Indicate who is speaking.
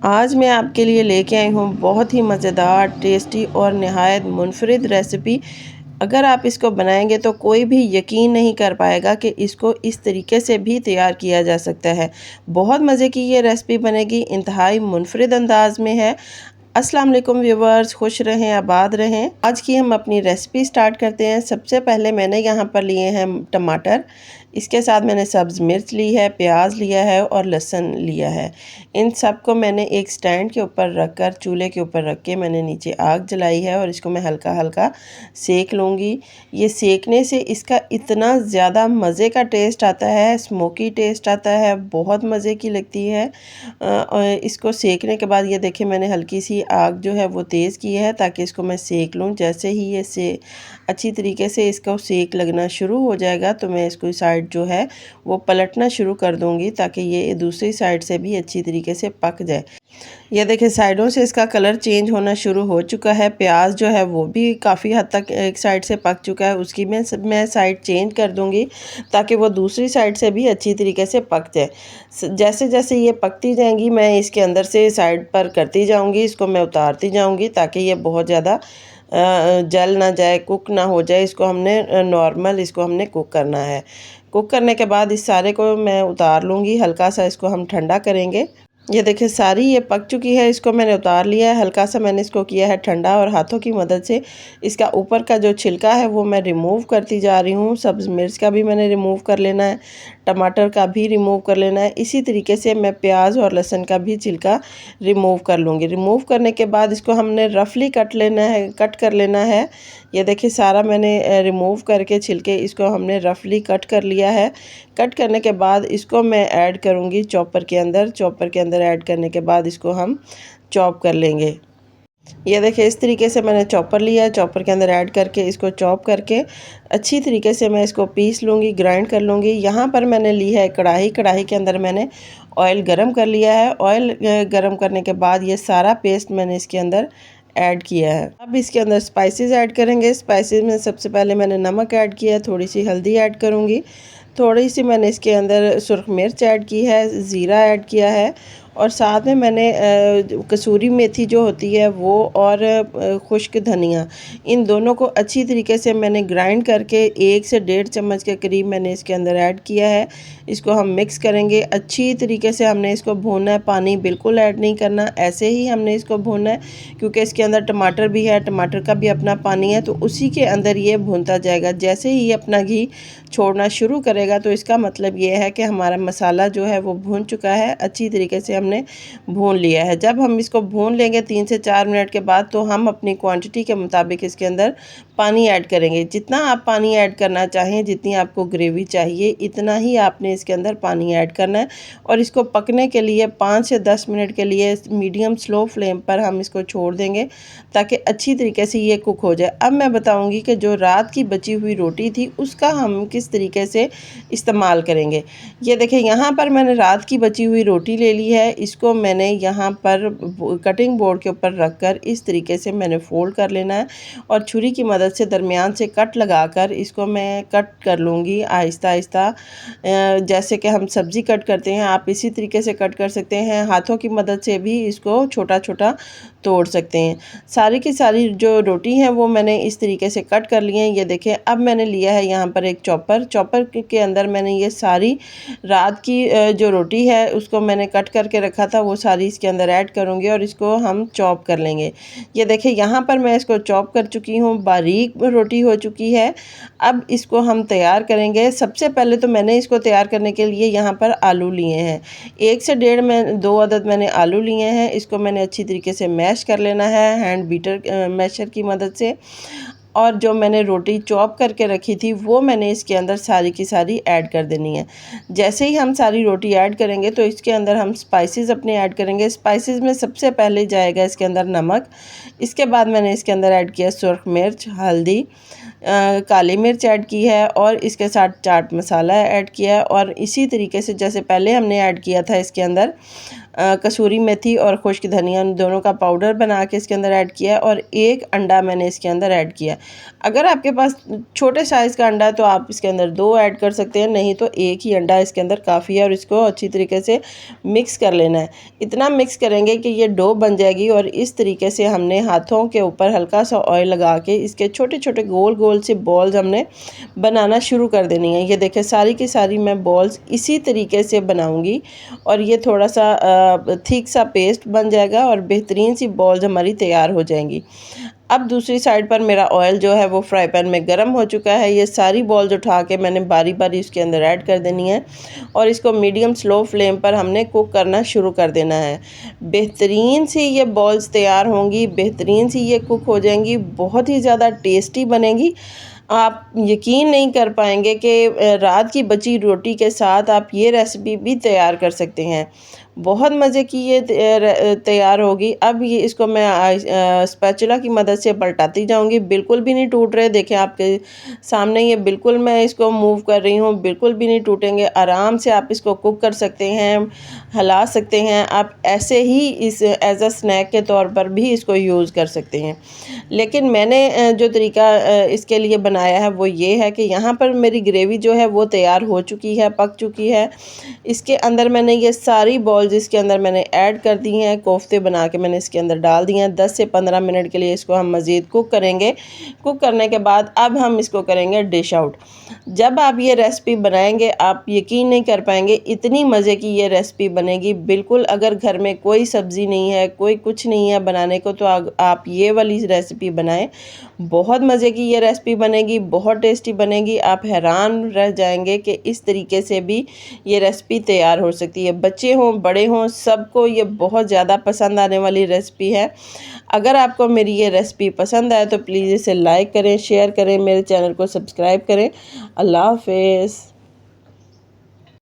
Speaker 1: आज मैं आपके लिए लेके आई हूँ बहुत ही मज़ेदार, टेस्टी और नहायत मुनफरिद रेसिपी। अगर आप इसको बनाएंगे तो कोई भी यकीन नहीं कर पाएगा कि इसको इस तरीके से भी तैयार किया जा सकता है। बहुत मज़े की ये रेसिपी बनेगी, इंतहाई मुनफरिद अंदाज में है। अस्सलाम वालेकुम व्यूवर्स, खुश रहें, आबाद रहें। आज की हम अपनी रेसिपी स्टार्ट करते हैं। सबसे पहले मैंने यहाँ पर लिए हैं टमाटर, इसके साथ मैंने सब्ज़ मिर्च ली है, प्याज लिया है और लहसुन लिया है। इन सब को मैंने एक स्टैंड के ऊपर रख कर, चूल्हे के ऊपर रख के मैंने नीचे आग जलाई है और इसको मैं हल्का हल्का सेक लूँगी। ये सेकने से इसका इतना ज़्यादा मज़े का टेस्ट आता है, स्मोकी टेस्ट आता है, बहुत मज़े की लगती है। और इसको सेकने के बाद ये देखिए मैंने हल्की सी आग जो है वो तेज़ की है ताकि इसको मैं सेक लूँ। जैसे ही ये से अच्छी तरीके से इसका सेक लगना शुरू हो जाएगा तो मैं इसको साइड जो है वो पलटना शुरू कर दूँगी ताकि ये दूसरी साइड से भी अच्छी तरीके से पक जाए। ये देखिए साइडों से इसका कलर चेंज होना शुरू हो चुका है। प्याज जो है वो भी काफ़ी हद तक एक साइड से पक चुका है, उसकी मैं साइड चेंज कर दूंगी ताकि वो दूसरी साइड से भी अच्छी तरीके से पक जाए। जैसे जैसे ये पकती जाएंगी मैं इसके अंदर से साइड पर करती जाऊंगी, इसको मैं उतारती जाऊंगी ताकि ये बहुत ज़्यादा जल ना जाए, कुक ना हो जाए। इसको हमने नॉर्मल इसको हमने कुक करना है। कुक करने के बाद इस सारे को मैं उतार लूँगी, हल्का सा इसको हम ठंडा करेंगे। ये देखिए सारी ये पक चुकी है, इसको मैंने उतार लिया है। हल्का सा मैंने इसको किया है ठंडा और हाथों की मदद से इसका ऊपर का जो छिलका है वो मैं रिमूव करती जा रही हूँ। सब्ज़ मिर्च का भी मैंने रिमूव कर लेना है, टमाटर का भी रिमूव कर लेना है। इसी तरीके से मैं प्याज और लहसुन का भी छिलका रिमूव कर लूँगी। रिमूव करने के बाद इसको हमने रफली कट कर लेना है। ये देखिए सारा मैंने रिमूव करके छिलके इसको हमने रफली कट कर लिया है। कट करने के बाद इसको मैं ऐड करूँगी चॉपर के अंदर। चॉपर के अंदर ऐड करने के बाद इसको हम चॉप कर लेंगे। ये देखिए इस तरीके से मैंने चॉपर लिया है, चॉपर के अंदर ऐड करके इसको चॉप करके अच्छी तरीके से मैं इसको पीस लूँगी, ग्राइंड कर लूँगी। यहाँ पर मैंने ली है कढ़ाई, कढ़ाई के अंदर मैंने ऑयल गरम कर लिया है। ऑयल गरम करने के बाद ये सारा पेस्ट मैंने इसके अंदर ऐड किया है। अब इसके अंदर स्पाइसेस ऐड करेंगे। स्पाइसेस में सबसे पहले मैंने नमक ऐड किया है, थोड़ी सी हल्दी ऐड करूँगी, थोड़ी सी मैंने इसके अंदर सुर्ख मिर्च ऐड की है, ज़ीरा ऐड किया है और साथ में मैंने कसूरी मेथी जो होती है वो और खुश्क धनिया, इन दोनों को अच्छी तरीके से मैंने ग्राइंड करके 1 से 1.5 चम्मच के करीब मैंने इसके अंदर ऐड किया है। इसको हम मिक्स करेंगे अच्छी तरीके से। हमने इसको भूनना है, पानी बिल्कुल ऐड नहीं करना, ऐसे ही हमने इसको भूनना है क्योंकि इसके अंदर टमाटर भी है, टमाटर का भी अपना पानी है, तो उसी के अंदर ये भूनता जाएगा। जैसे ही ये अपना घी छोड़ना शुरू करेगा तो इसका मतलब ये है कि हमारा मसाला जो है वो भून चुका है, अच्छी तरीके से हमने भून लिया है। जब हम इसको भून लेंगे 3 से 4 मिनट के बाद तो हम अपनी क्वांटिटी के मुताबिक इसके अंदर पानी ऐड करेंगे। जितना आप पानी ऐड करना चाहें, जितनी आपको ग्रेवी चाहिए, इतना ही आपने इसके अंदर पानी ऐड करना है और इसको पकने के लिए 5 से 10 मिनट के लिए मीडियम स्लो फ्लेम पर हम इसको छोड़ देंगे ताकि अच्छी तरीके से ये कुक हो जाए। अब मैं बताऊंगी कि जो रात की बची हुई रोटी थी उसका हम किस तरीके से इस्तेमाल करेंगे। ये देखिए यहाँ पर मैंने रात की बची हुई रोटी ले ली है, इसको मैंने यहाँ पर कटिंग बोर्ड के ऊपर रख कर इस तरीके से मैंने फोल्ड कर लेना है और छुरी की मदद से दरमियान से कट लगाकर इसको मैं कट कर लूँगी आहिस्ता आहिस्ता। जैसे कि हम सब्ज़ी कट करते हैं आप इसी तरीके से कट कर सकते हैं, हाथों की मदद से भी इसको छोटा छोटा तोड़ सकते हैं। सारी की सारी जो रोटी है वो मैंने इस तरीके से कट कर लिए हैं। ये देखें अब मैंने लिया है यहाँ पर एक चॉपर, चॉपर के अंदर मैंने ये सारी रात की जो रोटी है उसको मैंने कट करके रखा था वो सारी इसके अंदर ऐड करूँगी और इसको हम चॉप कर लेंगे। ये देखें यहाँ पर मैं इसको चॉप कर चुकी हूँ, बारीक रोटी हो चुकी है। अब इसको हम तैयार करेंगे। सबसे पहले तो मैंने इसको तैयार करने के लिए यहाँ पर आलू लिए हैं, 1 से 1.5 में 2 अदद मैंने आलू लिए हैं। इसको मैंने अच्छी तरीके से मैश कर लेना है हैंड बीटर मैशर की मदद से और जो मैंने रोटी चॉप करके रखी थी वो मैंने इसके अंदर सारी की सारी ऐड कर देनी है। जैसे ही हम सारी रोटी ऐड करेंगे तो इसके अंदर हम स्पाइसेस अपने ऐड करेंगे। स्पाइसेस में सबसे पहले जाएगा इसके अंदर नमक, इसके बाद मैंने इसके अंदर ऐड किया सुर्ख मिर्च, हल्दी, काली मिर्च ऐड की है और इसके साथ चाट मसाला ऐड किया है और इसी तरीके से जैसे पहले हमने ऐड किया था इसके अंदर कसूरी मेथी और खुश्क धनिया दोनों का पाउडर बना के इसके अंदर ऐड किया है और 1 अंडा मैंने इसके अंदर ऐड किया। अगर आपके पास छोटे साइज़ का अंडा है तो आप इसके अंदर 2 ऐड कर सकते हैं, नहीं तो 1 ही अंडा इसके अंदर काफ़ी है और इसको अच्छी तरीके से मिक्स कर लेना है। इतना मिक्स करेंगे कि ये डो बन जाएगी और इस तरीके से हमने हाथों के ऊपर हल्का सा ऑयल लगा के इसके छोटे-छोटे गोल-गोल से बॉल्स हमने बनाना शुरू कर देनी है। ये देखिए सारी की सारी मैं बॉल्स इसी तरीके से बनाऊंगी और ये थोड़ा सा थिक सा पेस्ट बन जाएगा और बेहतरीन सी बॉल्स हमारी तैयार हो जाएंगी। अब दूसरी साइड पर मेरा ऑयल जो है वो फ्राई पैन में गर्म हो चुका है। ये सारी बॉल्स उठा के मैंने बारी बारी इसके अंदर ऐड कर देनी है और इसको मीडियम स्लो फ्लेम पर हमने कुक करना शुरू कर देना है। बेहतरीन सी ये बॉल्स तैयार होंगी, बेहतरीन सी ये कुक हो जाएंगी, बहुत ही ज़्यादा टेस्टी बनेगी। आप यकीन नहीं कर पाएंगे कि रात की बची रोटी के साथ आप ये रेसिपी भी तैयार कर सकते हैं। बहुत मज़े की ये तैयार होगी। अब ये इसको मैं स्पैचुला की मदद से पलटाती जाऊंगी, बिल्कुल भी नहीं टूट रहे। देखें आपके सामने ये बिल्कुल मैं इसको मूव कर रही हूँ, बिल्कुल भी नहीं टूटेंगे। आराम से आप इसको कुक कर सकते हैं, हिला सकते हैं। आप ऐसे ही इस एज अ स्नैक के तौर पर भी इसको यूज़ कर सकते हैं। लेकिन मैंने जो तरीका इसके लिए बनाया है वो ये है कि यहाँ पर मेरी ग्रेवी जो है वो तैयार हो चुकी है, पक चुकी है। इसके अंदर मैंने ये सारी बॉल्स इसके अंदर मैंने ऐड कर दी हैं, कोफ्ते बना के मैंने इसके अंदर डाल दिए हैं। 10 से 15 मिनट के लिए इसको हम मज़ीद कुक करेंगे। कुक करने के बाद अब हम इसको करेंगे डिश आउट। जब आप ये रेसिपी बनाएंगे आप यकीन नहीं कर पाएंगे, इतनी मज़े की ये रेसिपी बनेगी। बिल्कुल अगर घर में कोई सब्ज़ी नहीं है, कोई कुछ नहीं है बनाने को, तो आप ये वाली रेसिपी बनाएं। बहुत मज़े की ये रेसिपी बनेगी, बहुत टेस्टी बनेगी। आप हैरान रह जाएंगे कि इस तरीके से भी ये रेसिपी तैयार हो सकती है। बच्चे हों बड़े हों सबको ये बहुत ज़्यादा पसंद आने वाली रेसिपी है। अगर आपको मेरी ये रेसिपी पसंद आए तो प्लीज़ इसे लाइक करें, शेयर करें, मेरे चैनल को सब्सक्राइब करें। अल्लाह हाफ़िज़।